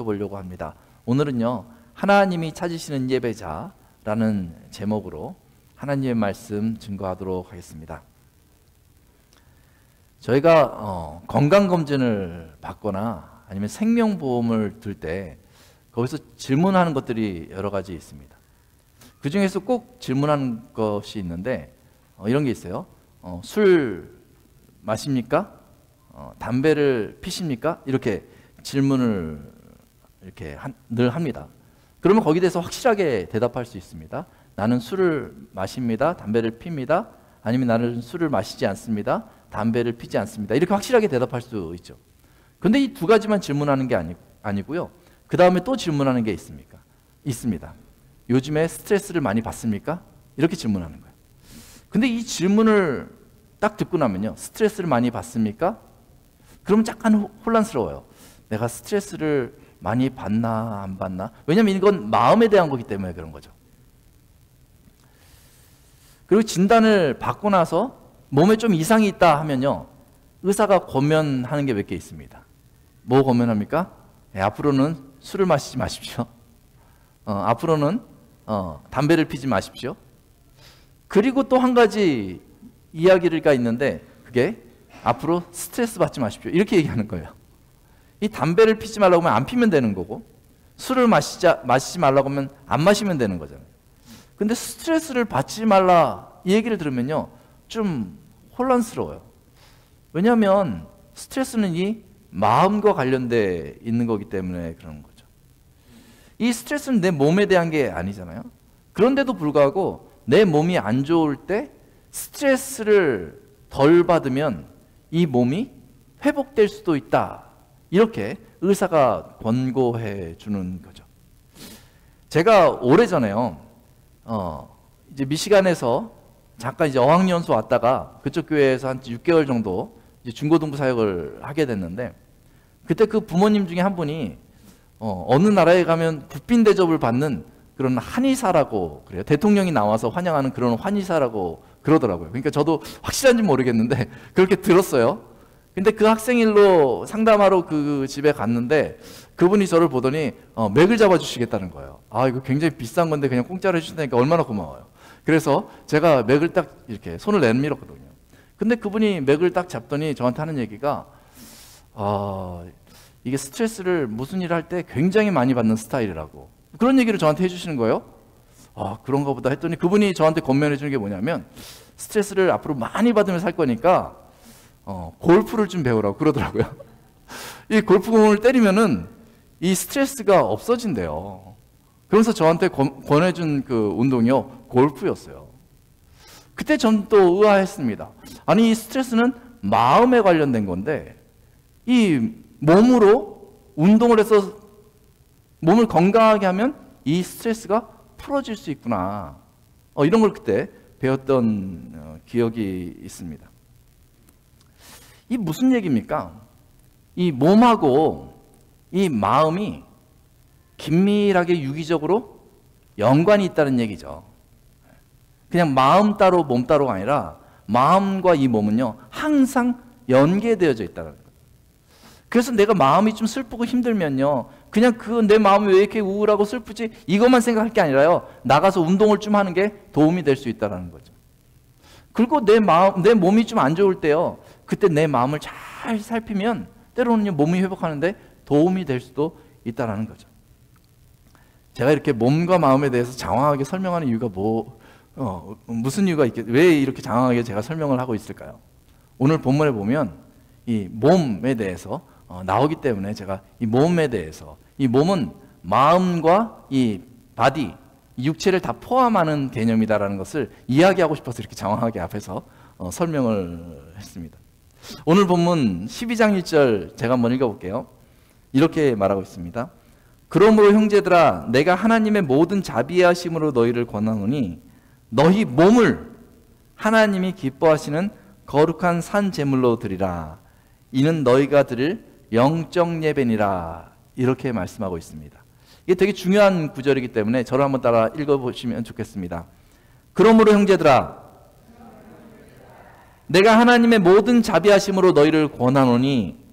보려고 합니다. 오늘은요, 하나님이 찾으시는 예배자라는 제목으로 하나님의 말씀 증거하도록 하겠습니다. 저희가 건강검진을 받거나 아니면 생명보험을 들 때 거기서 질문하는 것들이 여러 가지 있습니다. 그 중에서 꼭 질문하는 것이 있는데 이런 게 있어요. 술 마십니까? 담배를 피십니까? 이렇게 질문을 이렇게 늘 합니다. 그러면 거기에 대해서 확실하게 대답할 수 있습니다. 나는 술을 마십니다. 담배를 핍니다. 아니면 나는 술을 마시지 않습니다. 담배를 피지 않습니다. 이렇게 확실하게 대답할 수 있죠. 근데 이 두 가지만 질문하는 게 아니고요. 그 다음에 또 질문하는 게 있습니다. 요즘에 스트레스를 많이 받습니까? 이렇게 질문하는 거예요. 근데 이 질문을 딱 듣고 나면요. 스트레스를 많이 받습니까? 그러면 약간 혼란스러워요. 내가 스트레스를 많이 받나 안 받나? 왜냐하면 이건 마음에 대한 거기 때문에 그런 거죠. 그리고 진단을 받고 나서 몸에 좀 이상이 있다 하면요, 의사가 권면하는 게 몇 개 있습니다. 뭐 권면합니까? 앞으로는 술을 마시지 마십시오. 앞으로는 담배를 피지 마십시오. 그리고 또 한 가지 이야기가 있는데 그게 앞으로 스트레스 받지 마십시오. 이렇게 얘기하는 거예요. 이 담배를 피지 말라고 하면 안 피면 되는 거고, 술을 마시지 말라고 하면 안 마시면 되는 거잖아요. 근데 스트레스를 받지 말라 이 얘기를 들으면요, 좀 혼란스러워요. 왜냐하면 스트레스는 이 마음과 관련돼 있는 거기 때문에 그런 거죠. 이 스트레스는 내 몸에 대한 게 아니잖아요. 그런데도 불구하고 내 몸이 안 좋을 때 스트레스를 덜 받으면 이 몸이 회복될 수도 있다. 이렇게 의사가 권고해 주는 거죠. 제가 오래전에요, 이제 미시간에서 잠깐 이제 어학연수 왔다가 그쪽 교회에서 한 6개월 정도 이제 중고등부 사역을 하게 됐는데, 그때 그 부모님 중에 한 분이 어느 나라에 가면 국빈 대접을 받는 그런 한의사라고 그래요. 대통령이 나와서 환영하는 그런 한의사라고 그러더라고요. 그러니까 저도 확실한지 모르겠는데 그렇게 들었어요. 근데 그 학생일로 상담하러 그 집에 갔는데 그분이 저를 보더니 맥을 잡아주시겠다는 거예요. 아, 이거 굉장히 비싼 건데 그냥 공짜로 해주신다니까 얼마나 고마워요. 그래서 제가 맥을 딱 이렇게 손을 내밀었거든요. 근데 그분이 맥을 딱 잡더니 저한테 하는 얘기가 이게 스트레스를 무슨 일을 할 때 굉장히 많이 받는 스타일이라고 그런 얘기를 저한테 해주시는 거예요. 그런가 보다 했더니 그분이 저한테 권면해 주는 게 뭐냐면, 스트레스를 앞으로 많이 받으면 살 거니까 골프를 좀 배우라고 그러더라고요. 이 골프공을 때리면은 이 스트레스가 없어진대요. 그러면서 저한테 권해준 그 운동이요, 골프였어요. 그때 전 또 의아했습니다. 아니, 이 스트레스는 마음에 관련된 건데 이 몸으로 운동을 해서 몸을 건강하게 하면 이 스트레스가 풀어질 수 있구나. 이런 걸 그때 배웠던 기억이 있습니다. 이 무슨 얘기입니까? 이 몸하고 이 마음이 긴밀하게 유기적으로 연관이 있다는 얘기죠. 그냥 마음 따로 몸 따로가 아니라 마음과 이 몸은요, 항상 연계되어져 있다는 거예요. 그래서 내가 마음이 좀 슬프고 힘들면요, 그냥 내 마음이 왜 이렇게 우울하고 슬프지 이것만 생각할 게 아니라요, 나가서 운동을 좀 하는 게 도움이 될 수 있다는 거죠. 그리고 내 몸이 좀 안 좋을 때요, 그때 내 마음을 잘 살피면 때로는 몸이 회복하는데 도움이 될 수도 있다는 거죠. 제가 이렇게 몸과 마음에 대해서 장황하게 설명하는 이유가 무슨 이유가 왜 이렇게 장황하게 제가 설명을 하고 있을까요? 오늘 본문에 보면 이 몸에 대해서 나오기 때문에 제가 이 몸에 대해서, 이 몸은 마음과 이 바디, 이 육체를 다 포함하는 개념이다라는 것을 이야기하고 싶어서 이렇게 장황하게 앞에서 설명을 했습니다. 오늘 본문 12장 1절 제가 한번 읽어볼게요. 이렇게 말하고 있습니다. 그러므로 형제들아, 내가 하나님의 모든 자비하심으로 너희를 권하노니 너희 몸을 하나님이 기뻐하시는 거룩한 산 제물로 드리라. 이는 너희가 드릴 영적 예배니라. 이렇게 말씀하고 있습니다. 이게 되게 중요한 구절이기 때문에 저를 한번 따라 읽어보시면 좋겠습니다. 그러므로 형제들아, 내가 하나님의 모든 자비하심으로 너희를 권하노니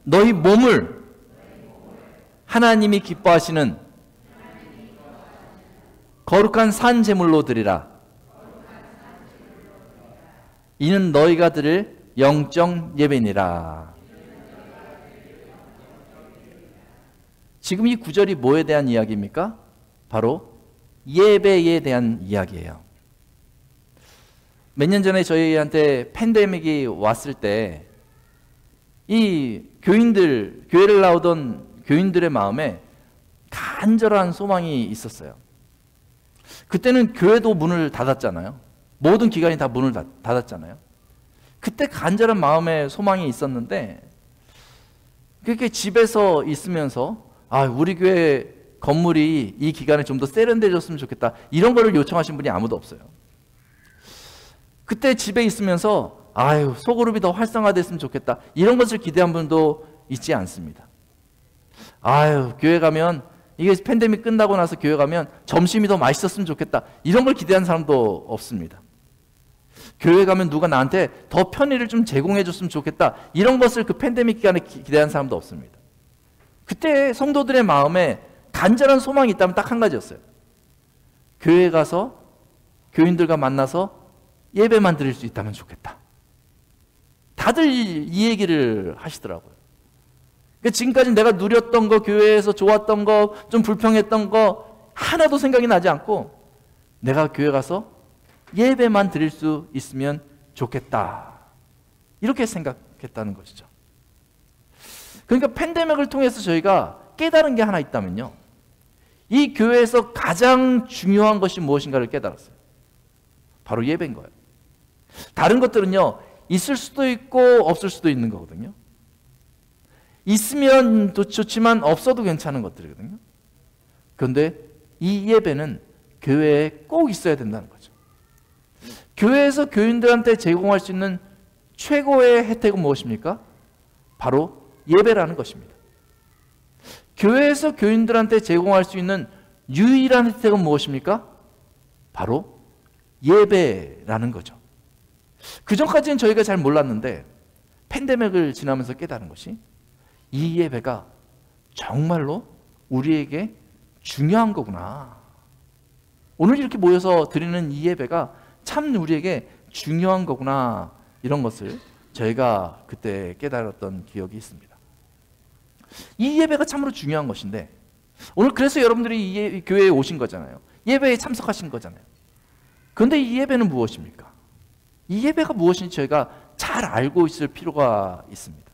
너희 몸을 하나님이 기뻐하시는 거룩한 산 제물로 드리라. 이는 너희가 드릴 영적 예배니라. 지금 이 구절이 뭐에 대한 이야기입니까? 바로 예배에 대한 이야기예요. 몇 년 전에 저희한테 팬데믹이 왔을 때 이 교인들, 교회를 나오던 교인들의 마음에 간절한 소망이 있었어요. 그때는 교회도 문을 닫았잖아요. 모든 기관이 다 문을 닫았잖아요. 그때 간절한 마음에 소망이 있었는데 그렇게 집에서 있으면서 우리 교회 건물이 이 기간에 좀 더 세련되어졌으면 좋겠다, 이런 거를 요청하신 분이 아무도 없어요. 그때 집에 있으면서 소그룹이 더 활성화됐으면 좋겠다, 이런 것을 기대한 분도 있지 않습니다. 교회 가면, 이게 팬데믹 끝나고 나서 교회 가면 점심이 더 맛있었으면 좋겠다, 이런 걸 기대한 사람도 없습니다. 교회 가면 누가 나한테 더 편의를 좀 제공해 줬으면 좋겠다, 이런 것을 그 팬데믹 기간에 기대한 사람도 없습니다. 그때 성도들의 마음에 간절한 소망이 있다면 딱 한 가지였어요. 교회에 가서 교인들과 만나서 예배만 드릴 수 있다면 좋겠다. 다들 이 얘기를 하시더라고요. 그러니까 지금까지 내가 누렸던 거, 교회에서 좋았던 거, 좀 불평했던 거 하나도 생각이 나지 않고 내가 교회 가서 예배만 드릴 수 있으면 좋겠다, 이렇게 생각했다는 것이죠. 그러니까 팬데믹을 통해서 저희가 깨달은 게 하나 있다면요, 이 교회에서 가장 중요한 것이 무엇인가를 깨달았어요. 바로 예배인 거예요. 다른 것들은요, 있을 수도 있고 없을 수도 있는 거거든요. 있으면 좋지만 없어도 괜찮은 것들이거든요. 그런데 이 예배는 교회에 꼭 있어야 된다는 거죠. 교회에서 교인들한테 제공할 수 있는 최고의 혜택은 무엇입니까? 바로 예배라는 것입니다. 교회에서 교인들한테 제공할 수 있는 유일한 혜택은 무엇입니까? 바로 예배라는 거죠. 그전까지는 저희가 잘 몰랐는데 팬데믹을 지나면서 깨달은 것이, 이 예배가 정말로 우리에게 중요한 거구나. 오늘 이렇게 모여서 드리는 이 예배가 참 우리에게 중요한 거구나, 이런 것을 저희가 그때 깨달았던 기억이 있습니다. 이 예배가 참으로 중요한 것인데, 오늘 그래서 여러분들이 이 교회에 오신 거잖아요. 예배에 참석하신 거잖아요. 그런데 이 예배는 무엇입니까? 이 예배가 무엇인지 저희가 잘 알고 있을 필요가 있습니다.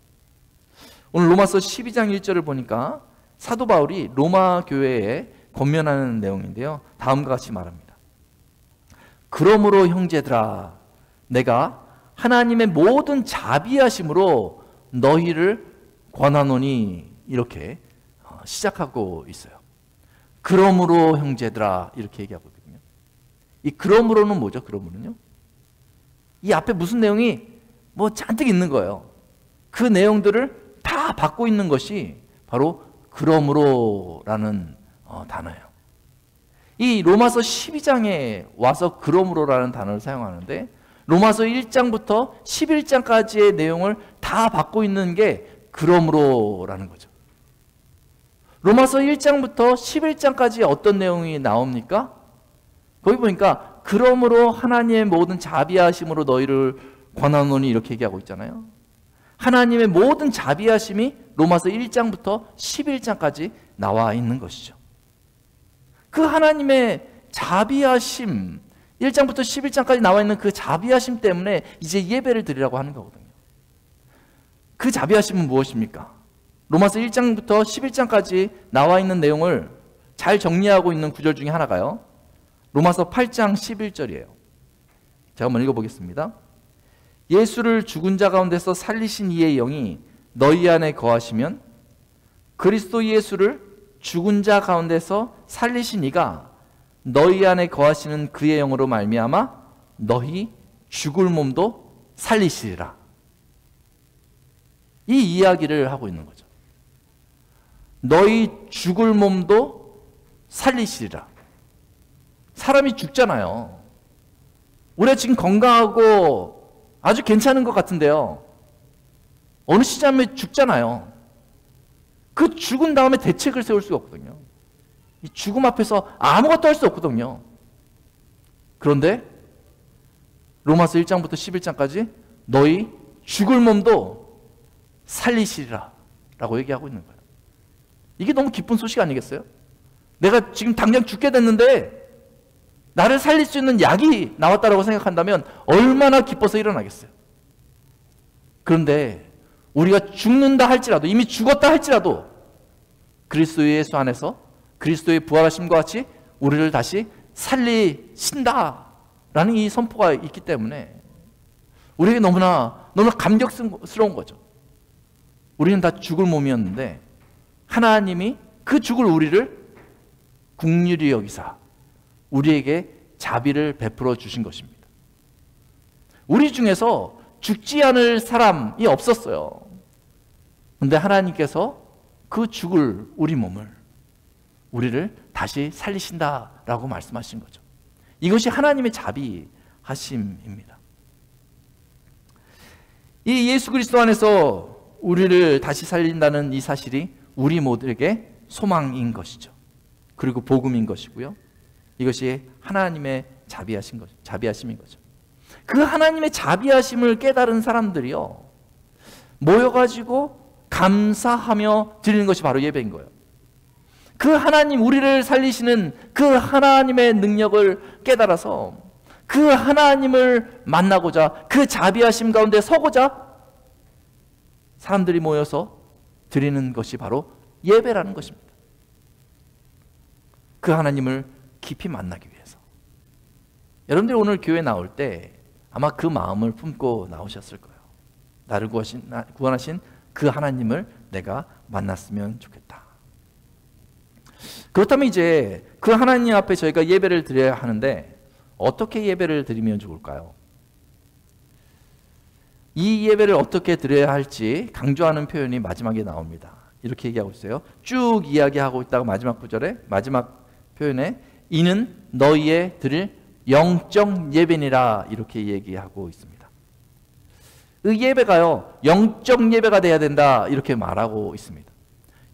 오늘 로마서 12장 1절을 보니까 사도 바울이 로마 교회에 권면하는 내용인데요, 다음과 같이 말합니다. 그러므로 형제들아, 내가 하나님의 모든 자비하심으로 너희를 권하노니, 이렇게 시작하고 있어요. 그러므로 형제들아, 이렇게 얘기하고 있거든요. 이 그러므로는 뭐죠? 그러므로는요, 이 앞에 무슨 내용이 잔뜩 있는 거예요. 그 내용들을 다 받고 있는 것이 바로 그러므로라는 단어예요. 이 로마서 12장에 와서 그러므로라는 단어를 사용하는데, 로마서 1장부터 11장까지의 내용을 다 받고 있는 게 그러므로라는 거죠. 로마서 1장부터 11장까지 어떤 내용이 나옵니까? 거기 보니까 그러므로 하나님의 모든 자비하심으로 너희를 권하노니, 이렇게 얘기하고 있잖아요. 하나님의 모든 자비하심이 로마서 1장부터 11장까지 나와 있는 것이죠. 그 하나님의 자비하심, 1장부터 11장까지 나와 있는 그 자비하심 때문에 이제 예배를 드리라고 하는 거거든요. 그 자비하심은 무엇입니까? 로마서 1장부터 11장까지 나와 있는 내용을 잘 정리하고 있는 구절 중에 하나가요, 로마서 8장 11절이에요. 제가 한번 읽어보겠습니다. 예수를 죽은 자 가운데서 살리신 이의 영이 너희 안에 거하시면 그리스도 예수를 죽은 자 가운데서 살리신 이가 너희 안에 거하시는 그의 영으로 말미암아 너희 죽을 몸도 살리시리라. 이 이야기를 하고 있는 거죠. 너희 죽을 몸도 살리시리라. 사람이 죽잖아요. 우리가 지금 건강하고 아주 괜찮은 것 같은데요, 어느 시점에 죽잖아요. 그 죽은 다음에 대책을 세울 수가 없거든요. 이 죽음 앞에서 아무것도 할 수 없거든요. 그런데 로마서 1장부터 11장까지 너희 죽을 몸도 살리시리라 라고 얘기하고 있는 거예요. 이게 너무 기쁜 소식 아니겠어요? 내가 지금 당장 죽게 됐는데 나를 살릴 수 있는 약이 나왔다라고 생각한다면 얼마나 기뻐서 일어나겠어요. 그런데 우리가 죽는다 할지라도, 이미 죽었다 할지라도 그리스도 예수 안에서 그리스도의 부활하심과 같이 우리를 다시 살리신다라는 이 선포가 있기 때문에 우리에게 너무나 감격스러운 거죠. 우리는 다 죽을 몸이었는데 하나님이 그 죽을 우리를 긍휼히 여기사 우리에게 자비를 베풀어 주신 것입니다. 우리 중에서 죽지 않을 사람이 없었어요. 그런데 하나님께서 그 죽을 우리 몸을, 우리를 다시 살리신다라고 말씀하신 거죠. 이것이 하나님의 자비하심입니다. 이 예수 그리스도 안에서 우리를 다시 살린다는 이 사실이 우리 모두에게 소망인 것이죠. 그리고 복음인 것이고요. 이것이 하나님의 자비하심인 거죠. 그 하나님의 자비하심을 깨달은 사람들이요, 모여가지고 감사하며 드리는 것이 바로 예배인 거예요. 그 하나님, 우리를 살리시는 그 하나님의 능력을 깨달아서 그 하나님을 만나고자, 그 자비하심 가운데 서고자 사람들이 모여서 드리는 것이 바로 예배라는 것입니다. 그 하나님을 깊이 만나기 위해서. 여러분들이 오늘 교회 나올 때 아마 그 마음을 품고 나오셨을 거예요. 나를 구원하신 그 하나님을 내가 만났으면 좋겠다. 그렇다면 이제 그 하나님 앞에 저희가 예배를 드려야 하는데 어떻게 예배를 드리면 좋을까요? 이 예배를 어떻게 드려야 할지 강조하는 표현이 마지막에 나옵니다. 이렇게 얘기하고 있어요. 쭉 이야기하고 있다가 마지막 구절에, 마지막 표현에 이는 너희의 드릴 영적 예배니라 이렇게 얘기하고 있습니다. 그 예배가요, 영적 예배가 돼야 된다 이렇게 말하고 있습니다.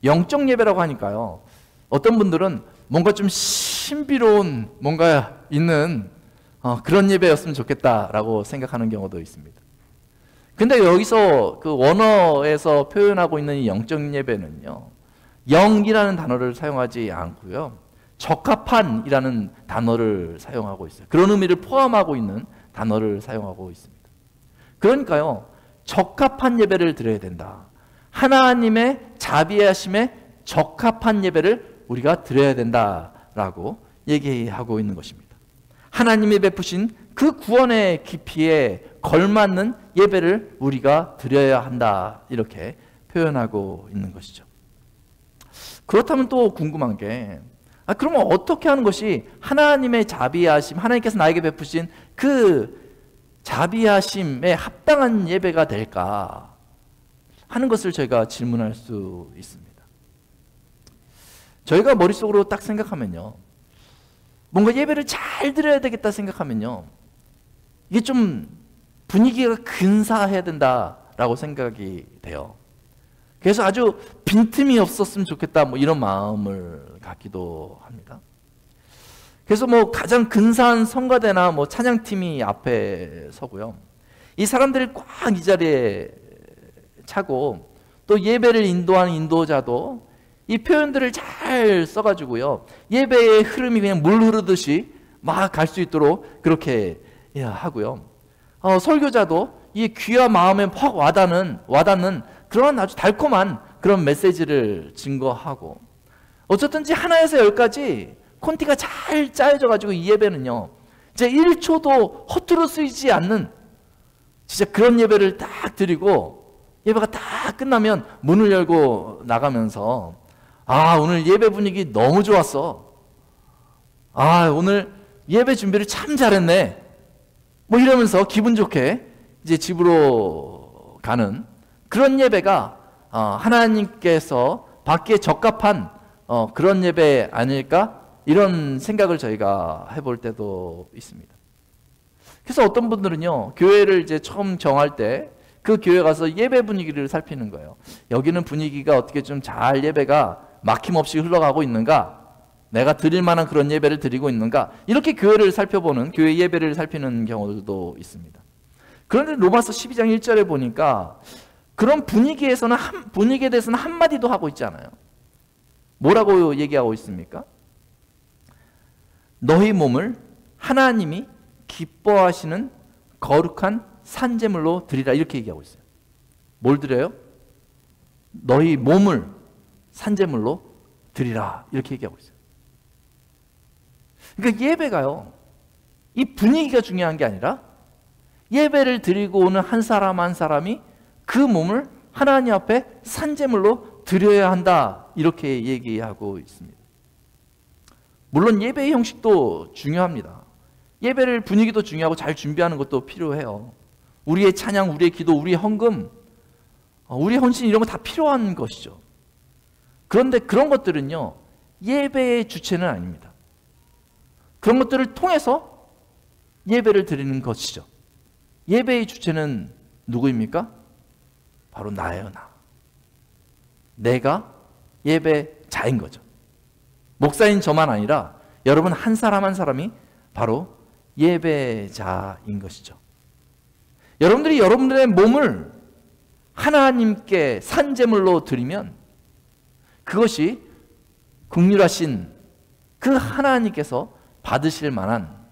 영적 예배라고 하니까요, 어떤 분들은 뭔가 좀 신비로운 뭔가 있는 그런 예배였으면 좋겠다라고 생각하는 경우도 있습니다. 근데 여기서 그 원어에서 표현하고 있는 이 영적 예배는요, 영이라는 단어를 사용하지 않고요, 적합한이라는 단어를 사용하고 있어요. 그런 의미를 포함하고 있는 단어를 사용하고 있습니다. 그러니까요, 적합한 예배를 드려야 된다. 하나님의 자비하심에 적합한 예배를 우리가 드려야 된다라고 얘기하고 있는 것입니다. 하나님이 베푸신 그 구원의 깊이에 걸맞는 예배를 우리가 드려야 한다 이렇게 표현하고 있는 것이죠. 그렇다면 또 궁금한 게, 그러면 어떻게 하는 것이 하나님의 자비하심, 하나님께서 나에게 베푸신 그 자비하심에 합당한 예배가 될까 하는 것을 저희가 질문할 수 있습니다. 저희가 머릿속으로 딱 생각하면요, 뭔가 예배를 잘 드려야 되겠다 생각하면요, 이게 좀 분위기가 근사해야 된다라고 생각이 돼요. 그래서 아주 빈틈이 없었으면 좋겠다 뭐 이런 마음을 갖기도 합니다. 그래서 뭐 가장 근사한 성가대나 뭐 찬양팀이 앞에 서고요, 이 사람들이 꽉 이 자리에 차고 또 예배를 인도하는 인도자도 이 표현들을 잘 써가지고요, 예배의 흐름이 그냥 물 흐르듯이 막 갈 수 있도록 그렇게 하고요, 설교자도 이 귀와 마음에 퍽 와닿는 그런 아주 달콤한 그런 메시지를 증거하고, 어쨌든지 하나에서 열까지 콘티가 잘 짜여져 가지고 이 예배는요, 이제 1초도 허투루 쓰이지 않는 진짜 그런 예배를 딱 드리고, 예배가 딱 끝나면 문을 열고 나가면서 오늘 예배 분위기 너무 좋았어, 오늘 예배 준비를 참 잘했네 뭐 이러면서 기분 좋게 이제 집으로 가는 그런 예배가 하나님께서 받기에 적합한 그런 예배 아닐까, 이런 생각을 저희가 해볼 때도 있습니다. 그래서 어떤 분들은요, 교회를 이제 처음 정할 때 그 교회 가서 예배 분위기를 살피는 거예요. 여기는 분위기가 어떻게 좀 잘 예배가 막힘없이 흘러가고 있는가? 내가 드릴 만한 그런 예배를 드리고 있는가? 이렇게 교회를 살펴보는, 교회 예배를 살피는 경우도 있습니다. 그런데 로마서 12장 1절에 보니까 그런 분위기에 대해서는 한마디도 하고 있지 않아요. 뭐라고 얘기하고 있습니까? 너희 몸을 하나님이 기뻐하시는 거룩한 산제물로 드리라, 이렇게 얘기하고 있어요. 뭘 드려요? 너희 몸을 산제물로 드리라, 이렇게 얘기하고 있어요. 그러니까 예배가요, 이 분위기가 중요한 게 아니라 예배를 드리고 오는 한 사람 한 사람이 그 몸을 하나님 앞에 산제물로 드려야 한다, 이렇게 얘기하고 있습니다. 물론 예배의 형식도 중요합니다. 예배를 분위기도 중요하고 잘 준비하는 것도 필요해요. 우리의 찬양, 우리의 기도, 우리의 헌금, 우리의 헌신, 이런 거 다 필요한 것이죠. 그런데 그런 것들은요, 예배의 주체는 아닙니다. 그런 것들을 통해서 예배를 드리는 것이죠. 예배의 주체는 누구입니까? 바로 나예요, 나. 내가 예배자인 거죠. 목사인 저만 아니라 여러분 한 사람 한 사람이 바로 예배자인 것이죠. 여러분들이 여러분들의 몸을 하나님께 산제물로 드리면 그것이 긍휼하신 그 하나님께서 받으실 만한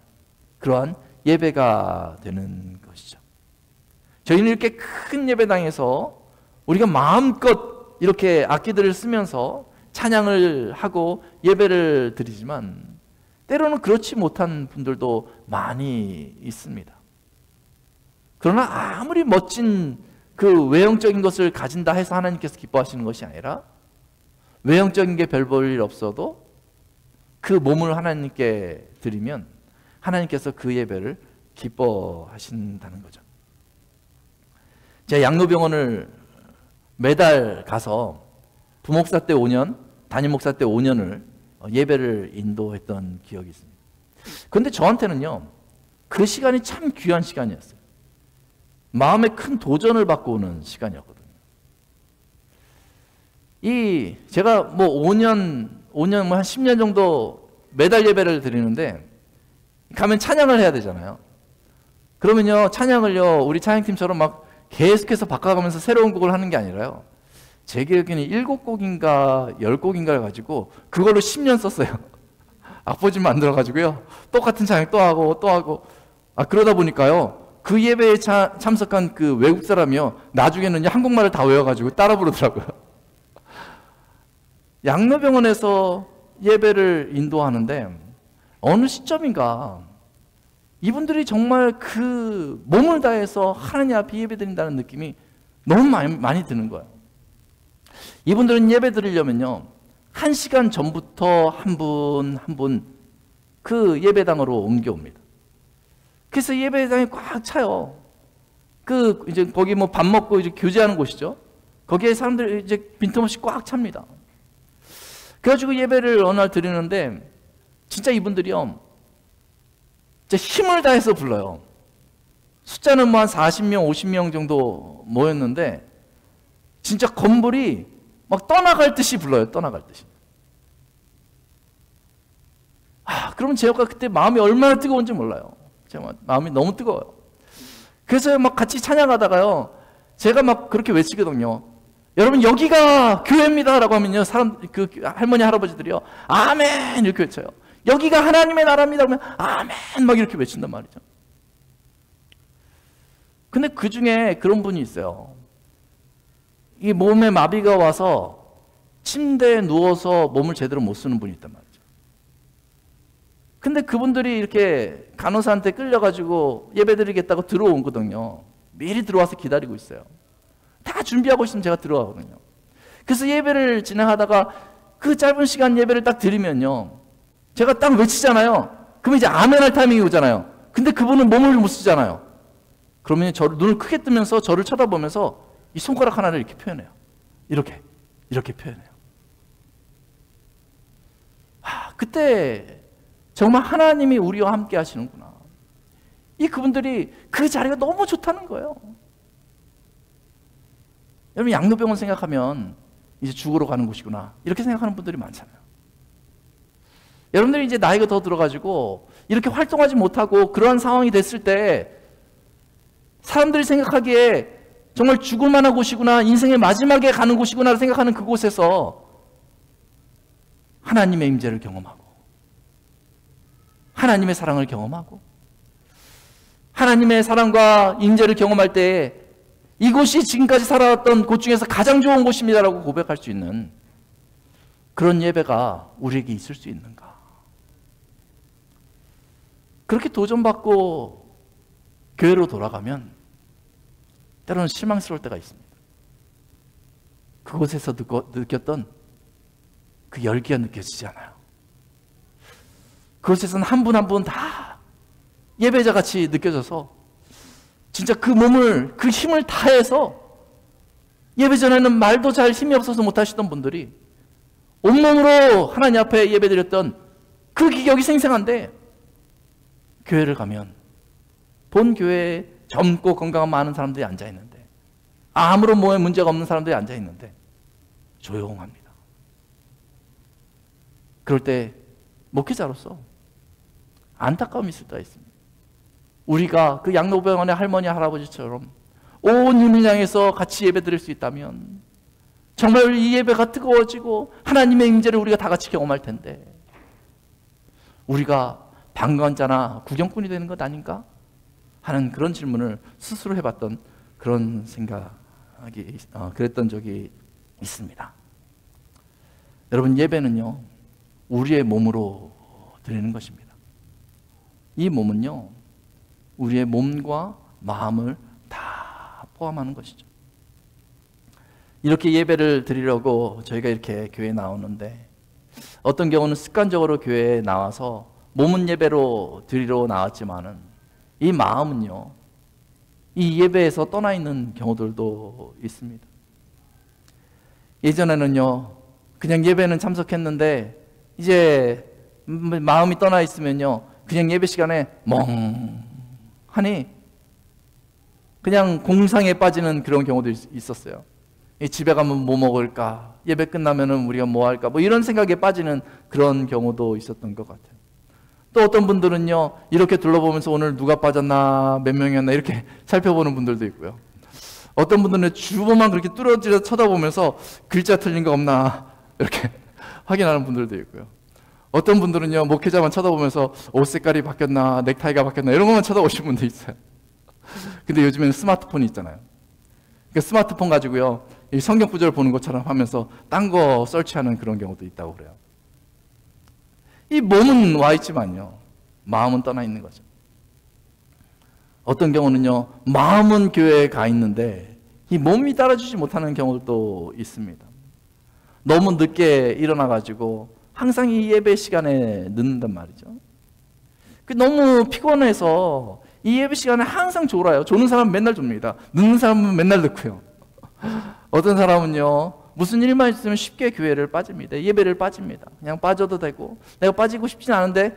그러한 예배가 되는 것이죠. 저희는 이렇게 큰 예배당에서 우리가 마음껏 이렇게 악기들을 쓰면서 찬양을 하고 예배를 드리지만 때로는 그렇지 못한 분들도 많이 있습니다. 그러나 아무리 멋진 그 외형적인 것을 가진다 해서 하나님께서 기뻐하시는 것이 아니라 외형적인 게 별 볼 일 없어도 그 몸을 하나님께 드리면 하나님께서 그 예배를 기뻐하신다는 거죠. 제가 양로병원을 매달 가서 부목사 때 5년, 담임 목사 때 5년을 예배를 인도했던 기억이 있습니다. 그런데 저한테는요, 그 시간이 참 귀한 시간이었어요. 마음에 큰 도전을 받고 오는 시간이었거든요. 제가 뭐 5년 뭐 한 10년 정도 매달 예배를 드리는데 가면 찬양을 해야 되잖아요. 그러면요, 찬양을요, 우리 찬양팀처럼 막 계속해서 바꿔가면서 새로운 곡을 하는 게 아니라요, 제 기억에는 7곡인가 10곡인가를 가지고 그걸로 10년 썼어요. 악보집 만들어가지고요, 똑같은 찬양 또 하고 또 하고. 그러다 보니까요, 그 예배에 참석한 그 외국 사람이요, 나중에는 한국말을 다 외워가지고 따라 부르더라고요. 양로병원에서 예배를 인도하는데 어느 시점인가 이분들이 정말 그 몸을 다해서 하나님 앞에 예배드린다는 느낌이 너무 많이 드는 거예요. 이분들은 예배 드리려면요, 1시간 전부터 한 분 한 분 그 예배당으로 옮겨옵니다. 그래서 예배당이 꽉 차요. 이제 거기 뭐 밥 먹고 이제 교제하는 곳이죠. 거기에 사람들이 이제 빈틈없이 꽉 찹니다. 그래가지고 예배를 어느 날 드리는데 진짜 이분들이요, 진짜 힘을 다해서 불러요. 숫자는 뭐 한 40명, 50명 정도 모였는데 진짜 건물이 막 떠나갈 듯이 불러요. 떠나갈 듯이. 그러면 제가 그때 마음이 얼마나 뜨거운지 몰라요. 제가 마음이 너무 뜨거워요. 그래서 막 같이 찬양하다가요, 제가 막 그렇게 외치거든요. 여러분 여기가 교회입니다 라고 하면요, 그 할머니 할아버지들이요, 아멘 이렇게 외쳐요. 여기가 하나님의 나라입니다 그러면 아멘 막 이렇게 외친단 말이죠. 근데 그 중에 그런 분이 있어요. 이 몸에 마비가 와서 침대에 누워서 몸을 제대로 못 쓰는 분이 있단 말이죠. 근데 그분들이 이렇게 간호사한테 끌려가지고 예배드리겠다고 들어오거든요. 미리 들어와서 기다리고 있어요. 다 준비하고 있으면 제가 들어가거든요. 그래서 예배를 진행하다가 그 짧은 시간 예배를 딱 드리면요, 제가 딱 외치잖아요. 그러면 이제 아멘 할 타이밍이 오잖아요. 근데 그분은 몸을 못 쓰잖아요. 그러면 눈을 크게 뜨면서 저를 쳐다보면서 이 손가락 하나를 이렇게 표현해요. 이렇게 표현해요. 그때 정말 하나님이 우리와 함께 하시는구나. 그분들이 그 자리가 너무 좋다는 거예요. 여러분 양로병원 생각하면 이제 죽으러 가는 곳이구나 이렇게 생각하는 분들이 많잖아요. 여러분들이 이제 나이가 더 들어가지고 이렇게 활동하지 못하고 그러한 상황이 됐을 때 사람들이 생각하기에 정말 죽을 만한 곳이구나, 인생의 마지막에 가는 곳이구나 생각하는 그곳에서 하나님의 임재를 경험하고 하나님의 사랑을 경험하고 하나님의 사랑과 임재를 경험할 때 이곳이 지금까지 살아왔던 곳 중에서 가장 좋은 곳입니다라고 고백할 수 있는 그런 예배가 우리에게 있을 수 있는가? 그렇게 도전받고 교회로 돌아가면 때로는 실망스러울 때가 있습니다. 그곳에서 느꼈던 그 열기가 느껴지지 않아요. 그곳에서는 한 분 한 분 다 예배자같이 느껴져서 진짜 그 몸을, 그 힘을 다해서 예배 전에는 말도 잘 힘이 없어서 못하시던 분들이 온몸으로 하나님 앞에 예배드렸던 그 기억이 생생한데 교회를 가면 본 교회에 젊고 건강한 많은 사람들이 앉아있는데 아무런 몸에 문제가 없는 사람들이 앉아있는데 조용합니다. 그럴 때 목회자로서 안타까움이 있을 때가 있습니다. 우리가 그 양로병원의 할머니 할아버지처럼 온 힘을 향해서 같이 예배드릴 수 있다면 정말 이 예배가 뜨거워지고 하나님의 임재를 우리가 다 같이 경험할 텐데 우리가 방관자나 구경꾼이 되는 것 아닌가 하는 그런 질문을 스스로 해봤던 그런 생각이 그랬던 적이 있습니다. 여러분, 예배는요 우리의 몸으로 드리는 것입니다. 이 몸은요 우리의 몸과 마음을 다 포함하는 것이죠. 이렇게 예배를 드리려고 저희가 이렇게 교회에 나오는데 어떤 경우는 습관적으로 교회에 나와서 몸은 예배로 드리러 나왔지만은 이 마음은요 이 예배에서 떠나 있는 경우들도 있습니다. 예전에는요 그냥 예배는 참석했는데 이제 마음이 떠나 있으면요 그냥 예배 시간에 멍하니 그냥 공상에 빠지는 그런 경우도 있었어요. 집에 가면 뭐 먹을까, 예배 끝나면은 우리가 뭐 할까, 뭐 이런 생각에 빠지는 그런 경우도 있었던 것 같아요. 또 어떤 분들은요 이렇게 둘러보면서 오늘 누가 빠졌나 몇 명이었나 이렇게 살펴보는 분들도 있고요. 어떤 분들은 주보만 그렇게 뚫어지려 쳐다보면서 글자 틀린 거 없나 이렇게 확인하는 분들도 있고요. 어떤 분들은요 목회자만 쳐다보면서 옷 색깔이 바뀌었나 넥타이가 바뀌었나 이런 것만 쳐다보시는 분도 있어요. 근데 요즘에는 스마트폰이 있잖아요. 그러니까 스마트폰 가지고요 이 성경 구절 보는 것처럼 하면서 딴 거 설치하는 그런 경우도 있다고 그래요. 이 몸은 와 있지만요 마음은 떠나 있는 거죠. 어떤 경우는요 마음은 교회에 가 있는데 이 몸이 따라주지 못하는 경우도 있습니다. 너무 늦게 일어나 가지고 항상 이 예배 시간에 늦는단 말이죠. 너무 피곤해서 이 예배 시간에 항상 졸아요. 조는 사람은 맨날 좁니다. 늦는 사람은 맨날 늦고요. 어떤 사람은요 무슨 일만 있으면 쉽게 교회를 빠집니다. 예배를 빠집니다. 그냥 빠져도 되고 내가 빠지고 싶진 않은데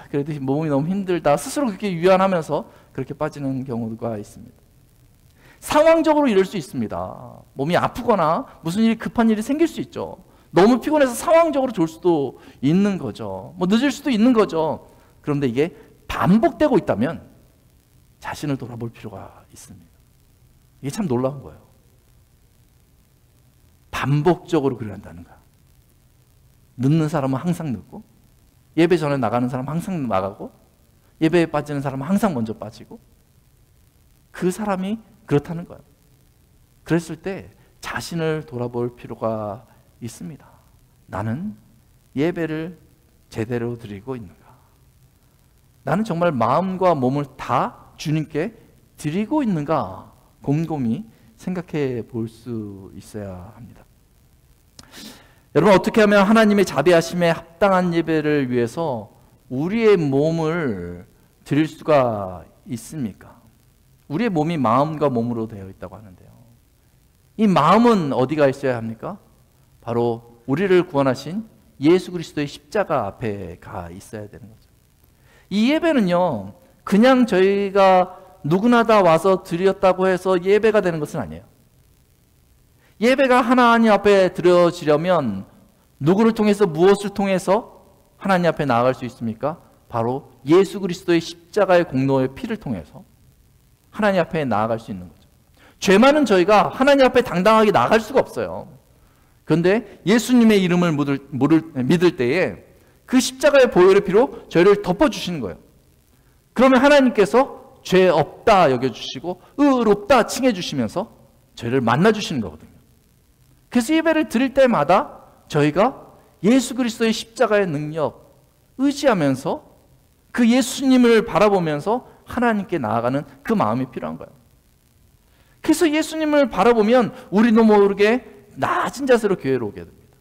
그래도 몸이 너무 힘들다 스스로 그렇게 위안하면서 그렇게 빠지는 경우가 있습니다. 상황적으로 이럴 수 있습니다. 몸이 아프거나 무슨 일이 급한 일이 생길 수 있죠. 너무 피곤해서 상황적으로 졸 수도 있는 거죠. 뭐 늦을 수도 있는 거죠. 그런데 이게 반복되고 있다면 자신을 돌아볼 필요가 있습니다. 이게 참 놀라운 거예요. 반복적으로 그래야 한다는 거야. 늦는 사람은 항상 늦고 예배 전에 나가는 사람은 항상 나가고 예배에 빠지는 사람은 항상 먼저 빠지고 그 사람이 그렇다는 거예요. 그랬을 때 자신을 돌아볼 필요가 있습니다. 나는 예배를 제대로 드리고 있는가? 나는 정말 마음과 몸을 다 주님께 드리고 있는가? 곰곰이 생각해 볼 수 있어야 합니다. 여러분, 어떻게 하면 하나님의 자비하심에 합당한 예배를 위해서 우리의 몸을 드릴 수가 있습니까? 우리의 몸이 마음과 몸으로 되어 있다고 하는데요. 이 마음은 어디가 있어야 합니까? 바로 우리를 구원하신 예수 그리스도의 십자가 앞에 가 있어야 되는 거죠. 이 예배는요, 그냥 저희가 누구나 다 와서 드렸다고 해서 예배가 되는 것은 아니에요. 예배가 하나님 앞에 드려지려면 누구를 통해서, 무엇을 통해서 하나님 앞에 나아갈 수 있습니까? 바로 예수 그리스도의 십자가의 공로의 피를 통해서 하나님 앞에 나아갈 수 있는 거죠. 죄 많은 저희가 하나님 앞에 당당하게 나아갈 수가 없어요. 그런데 예수님의 이름을 믿을 때에 그 십자가의 보혈의 피로 저희를 덮어주시는 거예요. 그러면 하나님께서 죄 없다 여겨주시고 의롭다 칭해주시면서 저희를 만나주시는 거거든요. 그래서 예배를 드릴 때마다 저희가 예수 그리스도의 십자가의 능력 의지하면서 그 예수님을 바라보면서 하나님께 나아가는 그 마음이 필요한 거예요. 그래서 예수님을 바라보면 우리도 모르게 낮은 자세로 교회로 오게 됩니다.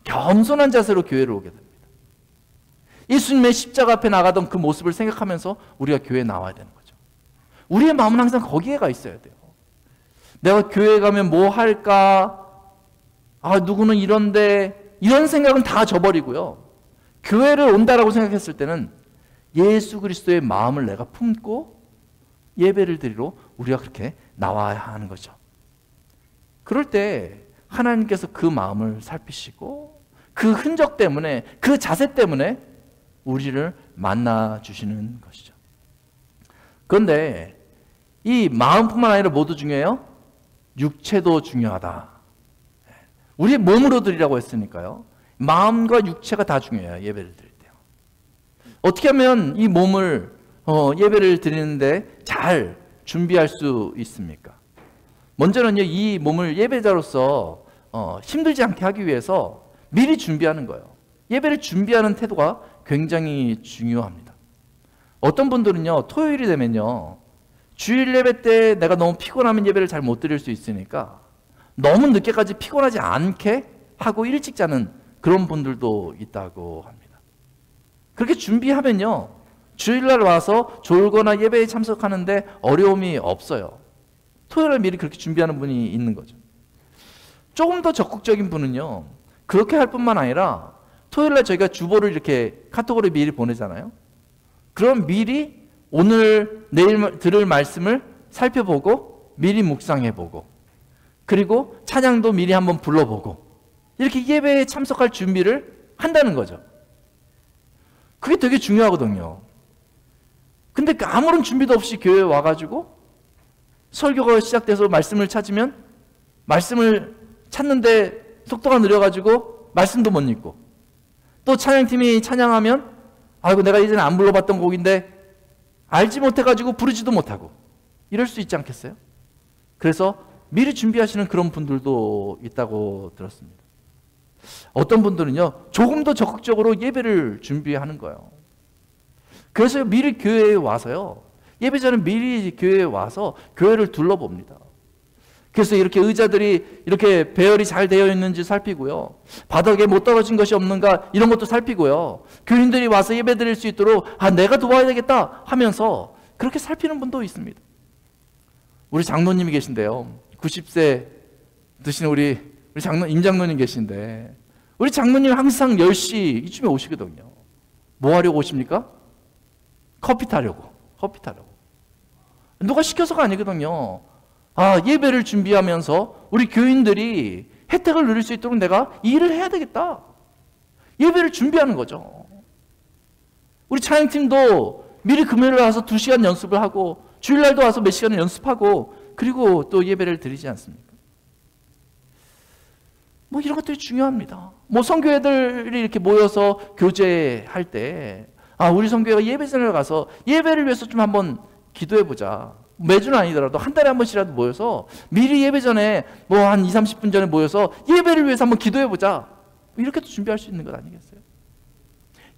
겸손한 자세로 교회로 오게 됩니다. 예수님의 십자가 앞에 나가던 그 모습을 생각하면서 우리가 교회에 나와야 되는 거죠. 우리의 마음은 항상 거기에 가 있어야 돼요. 내가 교회에 가면 뭐 할까? 누구는 이런데, 이런 생각은 다 저버리고요. 교회를 온다라고 생각했을 때는 예수 그리스도의 마음을 내가 품고 예배를 드리러 우리가 그렇게 나와야 하는 거죠. 그럴 때 하나님께서 그 마음을 살피시고 그 흔적 때문에, 그 자세 때문에 우리를 만나 주시는 것이죠. 그런데 이 마음뿐만 아니라 뭐도 중요해요? 육체도 중요하다. 우리의 몸으로 드리라고 했으니까요. 마음과 육체가 다 중요해요. 예배를 드릴 때요. 어떻게 하면 이 몸을 예배를 드리는데 잘 준비할 수 있습니까? 먼저는요, 이 몸을 예배자로서 힘들지 않게 하기 위해서 미리 준비하는 거예요. 예배를 준비하는 태도가 굉장히 중요합니다. 어떤 분들은요, 토요일이 되면요, 주일 예배 때 내가 너무 피곤하면 예배를 잘 못 드릴 수 있으니까 너무 늦게까지 피곤하지 않게 하고 일찍 자는 그런 분들도 있다고 합니다. 그렇게 준비하면요, 주일날 와서 졸거나 예배에 참석하는데 어려움이 없어요. 토요일에 미리 그렇게 준비하는 분이 있는 거죠. 조금 더 적극적인 분은요, 그렇게 할 뿐만 아니라 토요일날 저희가 주보를 이렇게 카톡으로 미리 보내잖아요. 그럼 미리 오늘 내일 들을 말씀을 살펴보고 미리 묵상해보고, 그리고 찬양도 미리 한번 불러보고, 이렇게 예배에 참석할 준비를 한다는 거죠. 그게 되게 중요하거든요. 근데 아무런 준비도 없이 교회에 와가지고 설교가 시작돼서 말씀을 찾으면 말씀을 찾는데 속도가 느려가지고 말씀도 못 읽고, 또 찬양팀이 찬양하면 아이고 내가 이제는 안 불러봤던 곡인데 알지 못해가지고 부르지도 못하고, 이럴 수 있지 않겠어요? 그래서 미리 준비하시는 그런 분들도 있다고 들었습니다. 어떤 분들은요, 조금 더 적극적으로 예배를 준비하는 거예요. 그래서 미리 교회에 와서요, 예배자는 미리 교회에 와서 교회를 둘러봅니다. 그래서 이렇게 의자들이 이렇게 배열이 잘 되어 있는지 살피고요, 바닥에 못 떨어진 것이 없는가 이런 것도 살피고요, 교인들이 와서 예배 드릴 수 있도록 내가 도와야 되겠다 하면서 그렇게 살피는 분도 있습니다. 우리 장로님이 계신데요, 90세 드시는 우리 임장로님 계신데, 우리 장로님 항상 10시 이쯤에 오시거든요. 뭐 하려고 오십니까? 커피 타려고. 누가 시켜서가 아니거든요. 예배를 준비하면서 우리 교인들이 혜택을 누릴 수 있도록 내가 일을 해야 되겠다. 예배를 준비하는 거죠. 우리 찬양팀도 미리 금요일에 와서 2시간 연습을 하고 주일날도 와서 몇 시간을 연습하고 그리고 또 예배를 드리지 않습니까? 이런 것들이 중요합니다. 성교회들이 이렇게 모여서 교제할 때 우리 성교회가 예배전에 가서 예배를 위해서 좀 한번 기도해보자. 매주는 아니더라도 한 달에 한 번씩이라도 모여서 미리 예배 전에 한 20-30분 전에 모여서 예배를 위해서 한번 기도해보자. 이렇게도 준비할 수 있는 것 아니겠어요?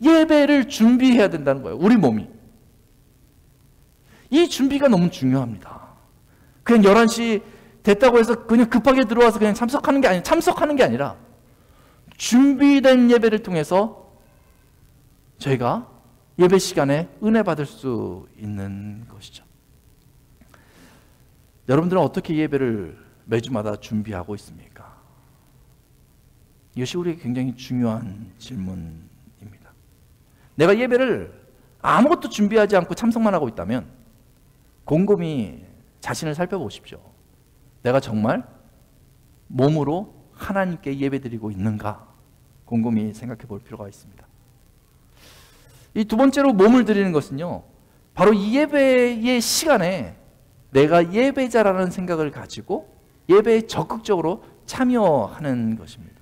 예배를 준비해야 된다는 거예요. 우리 몸이. 이 준비가 너무 중요합니다. 그냥 11시 됐다고 해서 그냥 급하게 들어와서 그냥 참석하는 게 아니라 준비된 예배를 통해서 저희가 예배 시간에 은혜 받을 수 있는 것이죠. 여러분들은 어떻게 예배를 매주마다 준비하고 있습니까? 이것이 우리에게 굉장히 중요한 질문입니다. 내가 예배를 아무것도 준비하지 않고 참석만 하고 있다면 곰곰이 자신을 살펴보십시오. 내가 정말 몸으로 하나님께 예배드리고 있는가 곰곰이 생각해 볼 필요가 있습니다. 이 두 번째로 몸을 드리는 것은요, 바로 이 예배의 시간에 내가 예배자라는 생각을 가지고 예배에 적극적으로 참여하는 것입니다.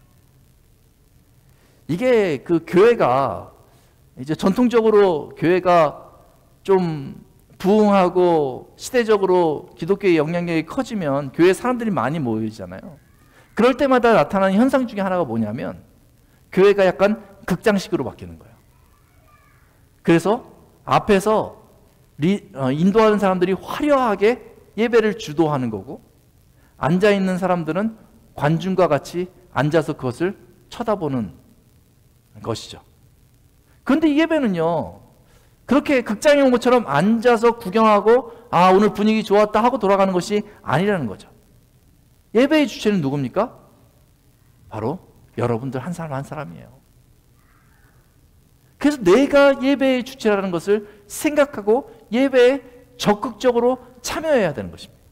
이게 그 교회가 이제 전통적으로 교회가 좀 부흥하고 시대적으로 기독교의 영향력이 커지면 교회 사람들이 많이 모이잖아요. 그럴 때마다 나타나는 현상 중에 하나가 뭐냐면 교회가 약간 극장식으로 바뀌는 거예요. 그래서 앞에서 인도하는 사람들이 화려하게 예배를 주도하는 거고, 앉아있는 사람들은 관중과 같이 앉아서 그것을 쳐다보는 것이죠. 그런데 이 예배는요, 그렇게 극장에 온 것처럼 앉아서 구경하고 아 오늘 분위기 좋았다 하고 돌아가는 것이 아니라는 거죠. 예배의 주체는 누굽니까? 바로 여러분들 한 사람 한 사람이에요. 그래서 내가 예배의 주체라는 것을 생각하고 예배에 적극적으로 참여해야 되는 것입니다.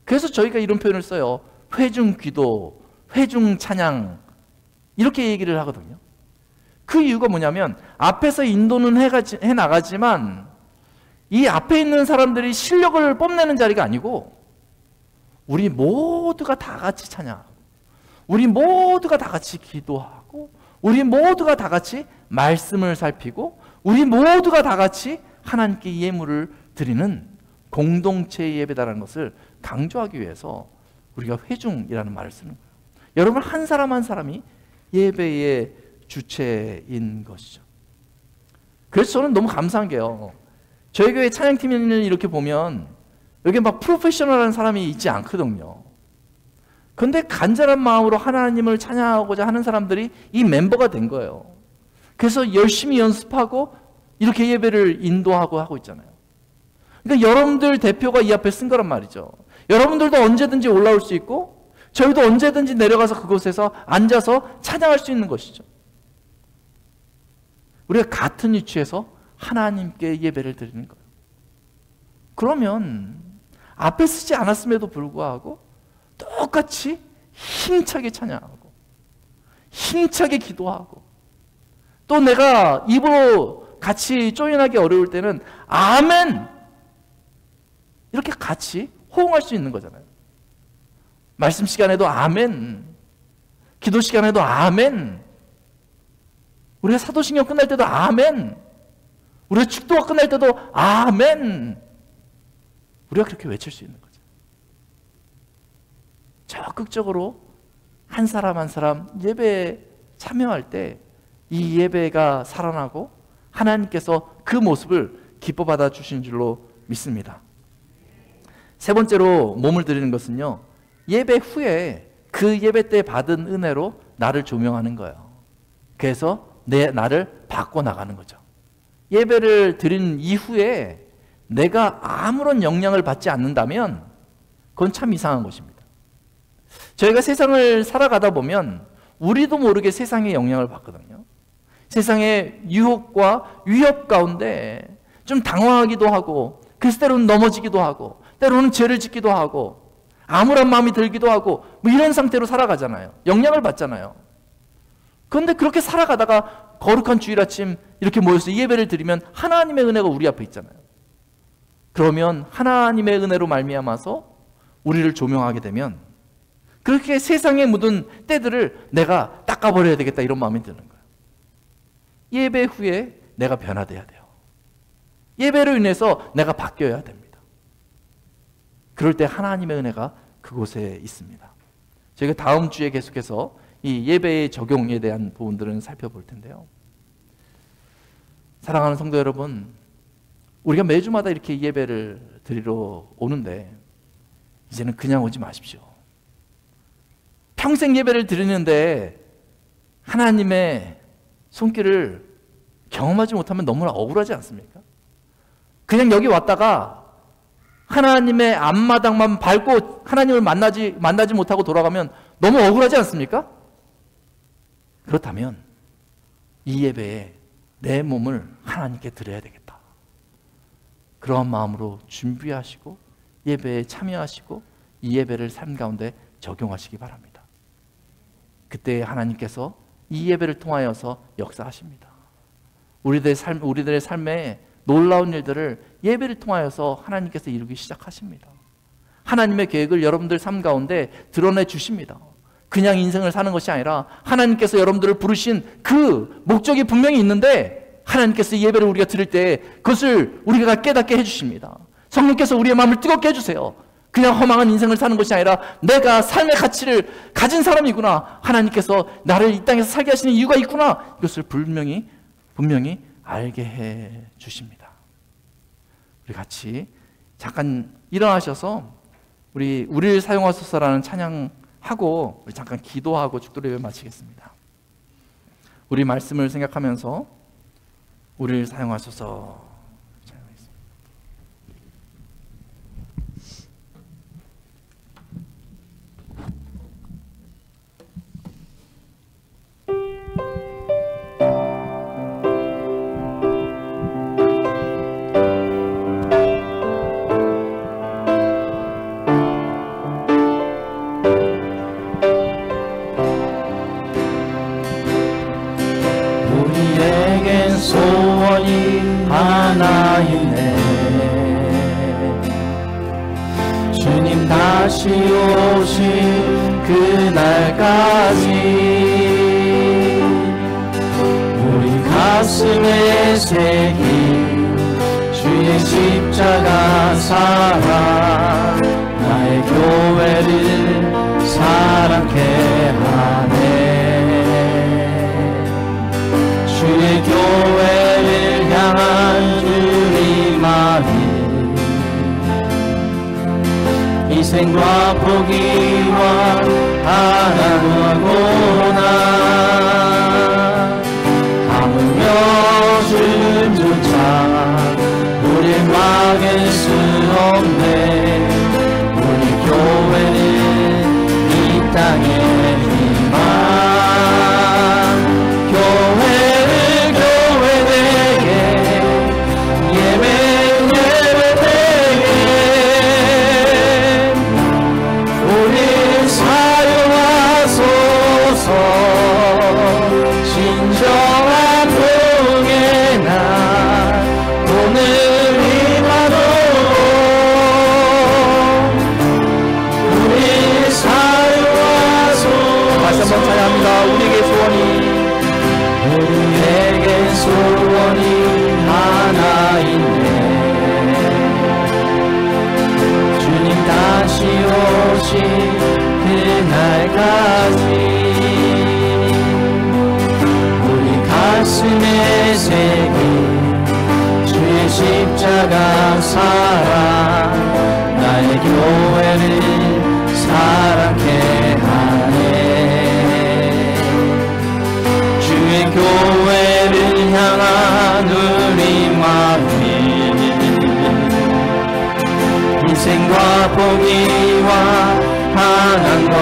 그래서 저희가 이런 표현을 써요. 회중 기도, 회중 찬양, 이렇게 얘기를 하거든요. 그 이유가 뭐냐면 앞에서 인도는 해나가지만 이 앞에 있는 사람들이 실력을 뽐내는 자리가 아니고 우리 모두가 다 같이 찬양하고 우리 모두가 다 같이 기도하고 우리 모두가 다 같이 말씀을 살피고 우리 모두가 다 같이 하나님께 예물을 드리는 공동체의 예배다라는 것을 강조하기 위해서 우리가 회중이라는 말을 쓰는 거예요. 여러분 한 사람 한 사람이 예배의 주체인 것이죠. 그래서 저는 너무 감사한 게요, 저희 교회 찬양팀을 이렇게 보면 여기 막 프로페셔널한 사람이 있지 않거든요. 그런데 간절한 마음으로 하나님을 찬양하고자 하는 사람들이 이 멤버가 된 거예요. 그래서 열심히 연습하고 이렇게 예배를 인도하고 하고 있잖아요. 그러니까 여러분들 대표가 이 앞에 쓴 거란 말이죠. 여러분들도 언제든지 올라올 수 있고 저희도 언제든지 내려가서 그곳에서 앉아서 찬양할 수 있는 것이죠. 우리가 같은 위치에서 하나님께 예배를 드리는 거예요. 그러면 앞에 쓰지 않았음에도 불구하고 똑같이 힘차게 찬양하고 힘차게 기도하고 또 내가 입으로 같이 조인하기 어려울 때는 아멘! 이렇게 같이 호응할 수 있는 거잖아요. 말씀 시간에도 아멘, 기도 시간에도 아멘, 우리가 사도신경 끝날 때도 아멘, 우리가 축도가 끝날 때도 아멘, 우리가 그렇게 외칠 수 있는 거죠. 적극적으로 한 사람 한 사람 예배에 참여할 때 이 예배가 살아나고 하나님께서 그 모습을 기뻐 받아 주신 줄로 믿습니다. 세 번째로 몸을 드리는 것은요, 예배 후에 그 예배 때 받은 은혜로 나를 조명하는 거예요. 그래서 나를 바꿔나가는 거죠. 예배를 드린 이후에 내가 아무런 영향을 받지 않는다면 그건 참 이상한 것입니다. 저희가 세상을 살아가다 보면 우리도 모르게 세상의 영향을 받거든요. 세상의 유혹과 위협 가운데 좀 당황하기도 하고 그래서 때로는 넘어지기도 하고 때로는 죄를 짓기도 하고 암울한 마음이 들기도 하고 뭐 이런 상태로 살아가잖아요. 영향을 받잖아요. 그런데 그렇게 살아가다가 거룩한 주일 아침 이렇게 모여서 예배를 드리면 하나님의 은혜가 우리 앞에 있잖아요. 그러면 하나님의 은혜로 말미암아서 우리를 조명하게 되면 그렇게 세상에 묻은 때들을 내가 닦아버려야 되겠다 이런 마음이 드는 거예요. 예배 후에 내가 변화돼야 돼요. 예배로 인해서 내가 바뀌어야 됩니다. 그럴 때 하나님의 은혜가 그곳에 있습니다. 저희가 다음 주에 계속해서 이 예배의 적용에 대한 부분들은 살펴볼 텐데요. 사랑하는 성도 여러분, 우리가 매주마다 이렇게 예배를 드리러 오는데 이제는 그냥 오지 마십시오. 평생 예배를 드리는데 하나님의 손길을 경험하지 못하면 너무나 억울하지 않습니까? 그냥 여기 왔다가 하나님의 앞마당만 밟고 하나님을 만나지 못하고 돌아가면 너무 억울하지 않습니까? 그렇다면 이 예배에 내 몸을 하나님께 드려야 되겠다. 그러한 마음으로 준비하시고 예배에 참여하시고 이 예배를 삶 가운데 적용하시기 바랍니다. 그때 하나님께서 이 예배를 통하여서 역사하십니다. 우리들의 삶에 놀라운 일들을 예배를 통하여서 하나님께서 이루기 시작하십니다. 하나님의 계획을 여러분들 삶 가운데 드러내 주십니다. 그냥 인생을 사는 것이 아니라 하나님께서 여러분들을 부르신 그 목적이 분명히 있는데, 하나님께서 이 예배를 우리가 드릴 때 그것을 우리가 깨닫게 해주십니다. 성령께서 우리의 마음을 뜨겁게 해주세요. 그냥 허망한 인생을 사는 것이 아니라 내가 삶의 가치를 가진 사람이구나, 하나님께서 나를 이 땅에서 살게 하시는 이유가 있구나, 이것을 분명히 알게 해 주십니다. 우리 같이 잠깐 일어나셔서 우리를 사용하소서라는 찬양하고 우리 잠깐 기도하고 축도를 예배 마치겠습니다. 우리 말씀을 생각하면서 우리를 사용하소서. 소원이 하나 있네. 주님 다시 오실 그날까지 우리 가슴에 새긴 주의 십자가 사랑, 나의 교회를 사랑케 하네. 주의 교회를 향한 주의 마음이 희생과 포기와 하나구하구나. 하물며 주님조차 우릴 막을 수 없네. 우리 교회는 이 땅에 희망, 진정한 복의 날 오늘 임하도 우리 사용하소. 다시 한번 찬양합니다. 우리에게 소원이 하나 있네. 주님 다시 오신 그날까지 가슴에 새긴 주의 십자가 사랑, 나의 교회를 사랑케 하네. 주의 교회를 향한 우리 마음이 희생과 포기와 하나님과